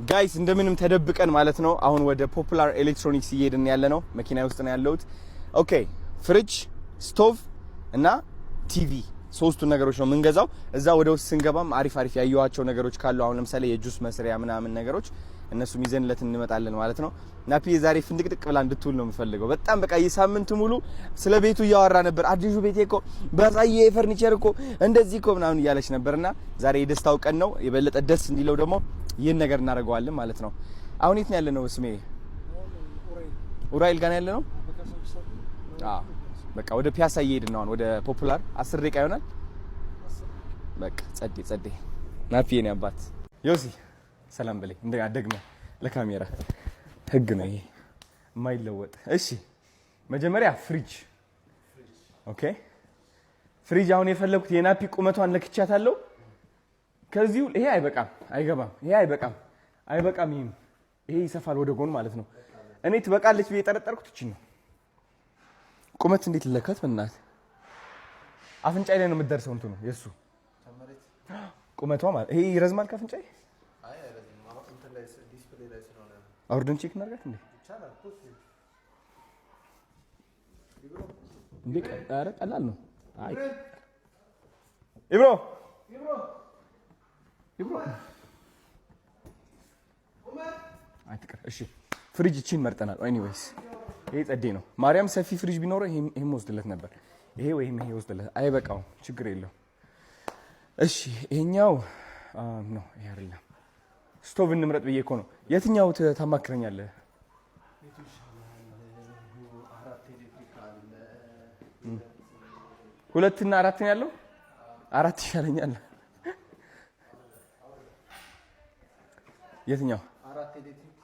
ጋይስ እንደምንም ተደብቀን ማለት ነው አሁን ወደ ፖፑላር ኤሌክትሮኒክስ እየሄድን ያለ ነው መኪና ውስጥ ነው ያለሁት ኦኬ ፍሪጅ ስቶቭ እና ቲቪ ሶስቱ ነገሮች ነው የምንገዛው እዛ ወደ ውስጥ ስንገባም አሪፍ ያዩዋቸው ነገሮች ካሉ አሁን ለምሳሌ የጁስ መስሪያ ምናምን ነገሮች እነሱም ይዘንለት እንመጣለን ማለት ነው ናፒ ዛሬ ፍንድቅድቅ ብላ እንድትውል ነው የምፈልገው በጣም በቃ የሳምንት ሙሉ ስለ ቤቱ እያወራ ነበር አዲሱ ቤቴ እኮ ባሳየ ፈርኒቸር እኮ እንደዚህ እኮ ምናምን እያለች ነበርና ዛሬ የደስታው ቀን ነው የበለጠ ደስ እንዲለው ደግሞ ይሄን ነገር እናደርገዋለን ማለት ነው አሁን የት ነው ያለነው ስሜ ኡራኤል ጋር ያለነው አዎ በቃ ወደ ፒያሳ እየሄድን ነው ወደ ፖፑላር 10 ደቂቃ ይሆናል በቃ ጸዴ ናፒ የኔ አባት ዮሲ ሰላም በለኝ እንደኛ ደግመ ለካሜራ ህግ ነው ይሄ የማይለወጥ እሺ መጀመሪያ ፍሪጅ ኦኬ ፍሪጅ አሁን የፈለኩት የናፒ ቁመቷን ለክቻታለሁ ከዚሁ ይሄ አይበቃም አይገባም ይሄ አይበቃም ይሄ ይሰፋል ወደ ጎን ማለት ነው እኔ ትበቃለች ብዬ ጠረጠርኩት እቺ ነው ቁመት እንዴት ለከት በእናት አፍንጫይ ላይ ነው የምትደርሰው እንትኑ የሱ ቁመቷ ማለት ይሄ ይረዝማል ካፍንጫይ አይ አይረዝም ማለት እንትን ላይ ዲስፕሌይ ላይ ስለሆነ አውርደን ቼክ እናርጋት እንዴ ይቻላል እንዴ ኧረ ቀላል ነው አይ ኢብሮ አይትቀር እሺ ፍሪጅ እቺን መርጠናል ኤኒዌይስ ይሄ ጸዴ ነው ማርያም ሰፊ ፍሪጅ ቢኖር ይሄም ወስደለት ነበር ይሄ ወይም ይሄ ወስደለት አይበቃው ችግር የለው እሺ ይሄኛው ነው ይሄ አይደለም ስቶቭ እንምረጥ ብዬ እኮ ነው የትኛው ታማክረኛለህ ሁለት እና አራት ነው ያለው አራት ይሻለኛል የትኛው አራት ኤሌክትሪክ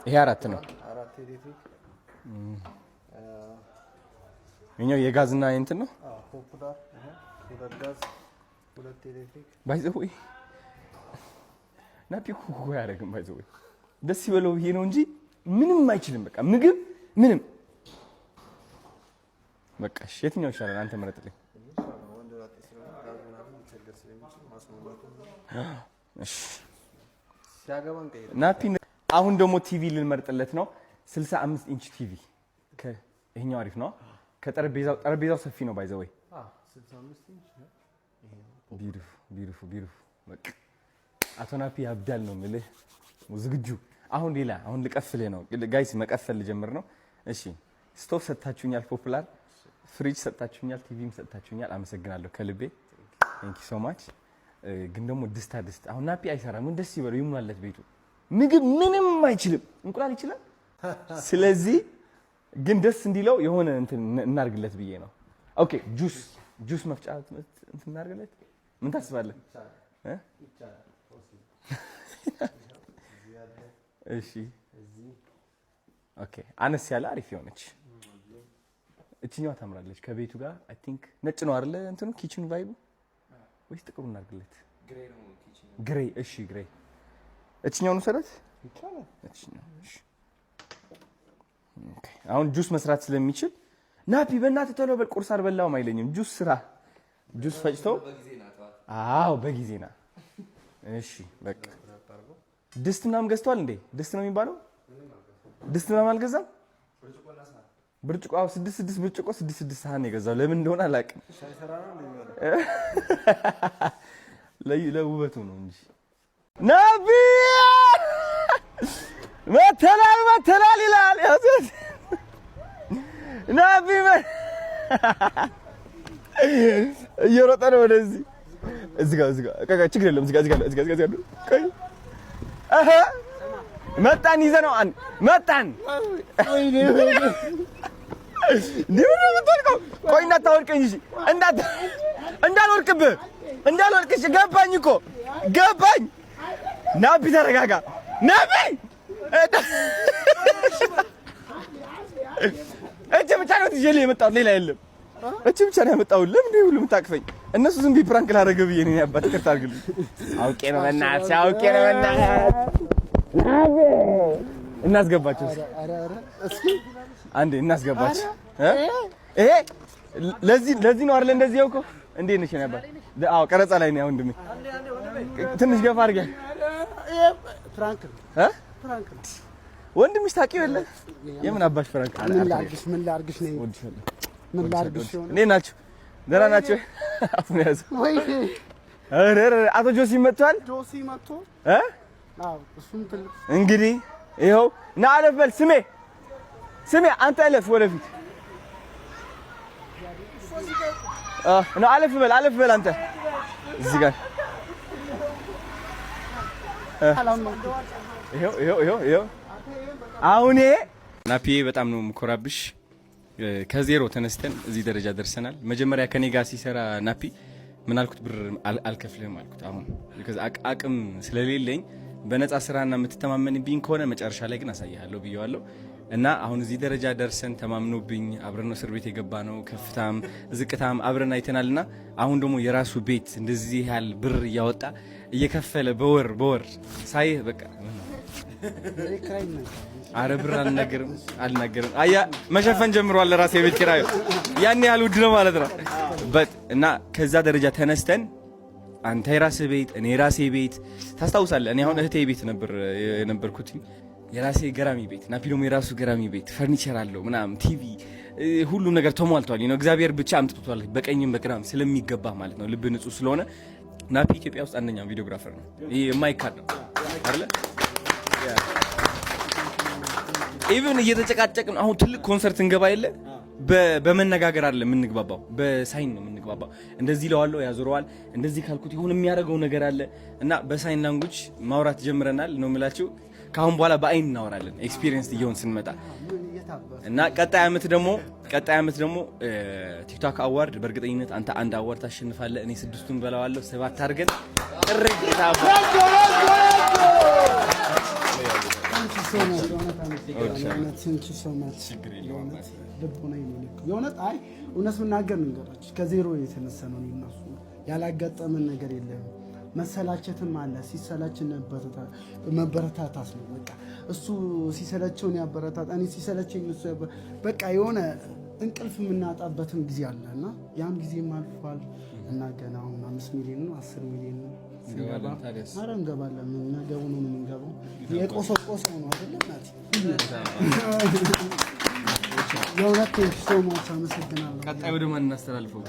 ይሄ አራት ነው አራት ኤሌክትሪክ የኛው የጋዝና እንትን ነው ፖፑላር ሁለት ጋዝ ሁለት ኤሌክትሪክ ባይዘው ናፒ ኩኩ ያደርግም ባይዘው ደስ ይበለው ይሄ ነው እንጂ ምንም አይችልም በቃ ምግብ ምንም በቃ የትኛው ይሻላል አንተ መረጥልኝ እሺ ሲያገባን ቀይረ ናፒ አሁን ደግሞ ቲቪ ልንመርጥለት ነው 65 ኢንች ቲቪ ከይሄኛው አሪፍ ነው ጠረጴዛው ሰፊ ነው ባይዘው 65 ኢንች ቢዩቲፉል በቃ አቶ ናፒ ያብዳል ነው ማለት ዝግጁ አሁን ሌላ አሁን ልቀፍልህ ነው ጋይስ መቀፈል ልጀምር ነው እሺ ስቶቭ ሰጣችሁኛል ፖፑላር ፍሪጅ ሰጣችሁኛል ቲቪም ሰጣችሁኛል አመሰግናለሁ ከልቤ ቴንክ ዩ ሶ ማች ግን ደግሞ ድስት አሁን ናፒ አይሰራም ምን ደስ ይበለው ይሙላለት ቤቱ ምግብ ምንም አይችልም እንቁላል ይችላል ስለዚህ ግን ደስ እንዲለው የሆነ እንትን እናርግለት ብዬ ነው ኦኬ ጁስ መፍጫ እንትን እናርግለት ምን ታስባለህ ይቻላል እሺ ኦኬ አነስ ያለ አሪፍ የሆነች እቺኛው ታምራለች ከቤቱ ጋር አይ ቲንክ ነጭ ነው አይደል እንትኑ ኪችን ቫይቡ ወይስ ጥቁር እናርግለት ግሬ ነው ኪችን ግሬ እሺ ግሬ እቺኛው ነው ሰረት ይቻላል እቺኛው እሺ ኦኬ አሁን ጁስ መስራት ስለሚችል ናፒ በእናትህ ቶሎ በል ቁርስ አልበላውም አይለኝም ጁስ ስራ ጁስ ፈጭቶ አዎ በጊዜና እሺ በቃ ድስት ምናምን ገዝቷል እንዴ ድስት ነው የሚባለው ድስት ምናምን አልገዛም ብርጭቆ 6 ብርጭቆ 6 ሳህን የገዛው ለምን እንደሆነ አላውቅም ሳይሰራ ነው የሚበላው ለውበቱ ነው እንጂ ናቢ መተላል ይላል ያዘት ናቢ እየሮጠ ነው ወደዚህ እዚህ ጋር ችግር የለም እዚህ ጋር ቆይ መጣን ይዘነው መጣን ዲምን ምትወልቀው ቆይ እንዳታወልቀኝ እሺ እንዳልወልቅሽ ገባኝ እኮ ገባኝ ናቢ ተረጋጋ ናቢ እቺ ብቻ ነው ትጀሌ የመጣው ሌላ የለም እቺ ብቻ ነው የመጣው ለምን ሁሉ የምታቅፈኝ እነሱ ዝም ቢ ፕራንክ ላደረገ ብዬ ነው ያባት ይቅርታ አድርግልኝ አውቄ ነው በእናትህ ናቢ እናስገባቸው እስኪ አንዴ እናስገባቸው ይሄ ለዚህ ነው አይደል እንደዚህ ያውቀው እንዴ ነሽ ነበር አዎ ቀረጻ ላይ ነው ወንድሜ ትንሽ ገፋ አድርገህ ፍራንክ ነው ወንድምሽ ታውቂው የለ የምን አባሽ ፍራንክ ምን ላርግሽ ነው ምን ላርግሽ ነው እኔ ናችሁ ደህና ናችሁ አሁን ያዘ ወይ አቶ ጆሲ መጥቷል ጆሲ መጥቶ አዎ እሱም ትልቅ እንግዲህ ይኸው ና አለፍ በል ስሜ አንተ አለፍ ወደፊት ና አለፍ በል አንተ እዚህ ጋር ይኸው አሁን ናፒዬ በጣም ነው የምኮራብሽ። ከዜሮ ተነስተን እዚህ ደረጃ ደርሰናል። መጀመሪያ ከኔ ጋር ሲሰራ ናፒ ምን አልኩት? ብር አልከፍልህም አልኩት። አሁን አቅም ስለሌለኝ በነፃ ስራና የምትተማመንብኝ ከሆነ መጨረሻ ላይ ግን አሳይሃለሁ ብየዋለሁ። እና አሁን እዚህ ደረጃ ደርሰን ተማምኖብኝ አብረን ነው እስር ቤት የገባ ነው። ከፍታም ዝቅታም አብረን አይተናልና አሁን ደግሞ የራሱ ቤት እንደዚህ ያህል ብር እያወጣ እየከፈለ በወር ሳይህ በቃ አረ ብር አልናገርም። አያ መሸፈን ጀምሯል ለራሴ ቤት ኪራዩ ያን ያህል ውድ ነው ማለት ነው። እና ከዛ ደረጃ ተነስተን አንተ የራስህ ቤት እኔ የራሴ ቤት ታስታውሳለህ። እኔ አሁን እህቴ ቤት የነበርኩት የራሴ ገራሚ ቤት ናፒ ደግሞ የራሱ ገራሚ ቤት ፈርኒቸር አለው ምናምን ቲቪ ሁሉም ነገር ተሟልቷል። እግዚአብሔር ብቻ አምጥቶታል በቀኝም በግራም ስለሚገባ ማለት ነው። ልብ ንጹህ ስለሆነ ናፒ ኢትዮጵያ ውስጥ አንደኛው ቪዲዮግራፈር ነው። ይሄ የማይካድ ነው አይደል? ኢቭን እየተጨቃጨቅን አሁን ትልቅ ኮንሰርት እንገባ የለ በመነጋገር አይደለም የምንግባባው፣ በሳይን ነው የምንግባባው። እንደዚህ ለዋለው ያዞረዋል፣ እንደዚህ ካልኩት ይሁን የሚያደርገው ነገር አለ እና በሳይን ላንጉጅ ማውራት ጀምረናል ነው የምላችሁ። ካሁን በኋላ በአይን እናወራለን ኤክስፒሪየንስ እየሆን ስንመጣ እና ቀጣይ አመት ደግሞ ቲክቶክ አዋርድ በእርግጠኝነት አንተ አንድ አዋርድ ታሸንፋለህ፣ እኔ 6ቱን በላዋለሁ። 7 አድርገን እውነት ምናገር ነገራችሁ ከዜሮ የተነሳ ነው። እነሱ ያላጋጠመን ነገር የለም። መሰላቸትም አለ። ሲሰላችን መበረታታት ነው። በቃ እሱ ሲሰለቸውን ያበረታታ፣ እኔ ሲሰለቸኝ እሱ በቃ የሆነ እንቅልፍ የምናጣበትም ጊዜ አለና ያም ጊዜም አልፏል እና ገና አሁን 5 ሚሊዮን ነው 10 ሚሊዮን ነው እንገባለን። ነገሩ ነው የምንገባው። የቆሰቆሰው ነው አይደለም ናት የእውነት ሰው ሞት አመሰግናለሁ። ቀጣይ ወደ ማን እናስተላልፈው?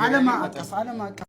ዓለም አቀፍ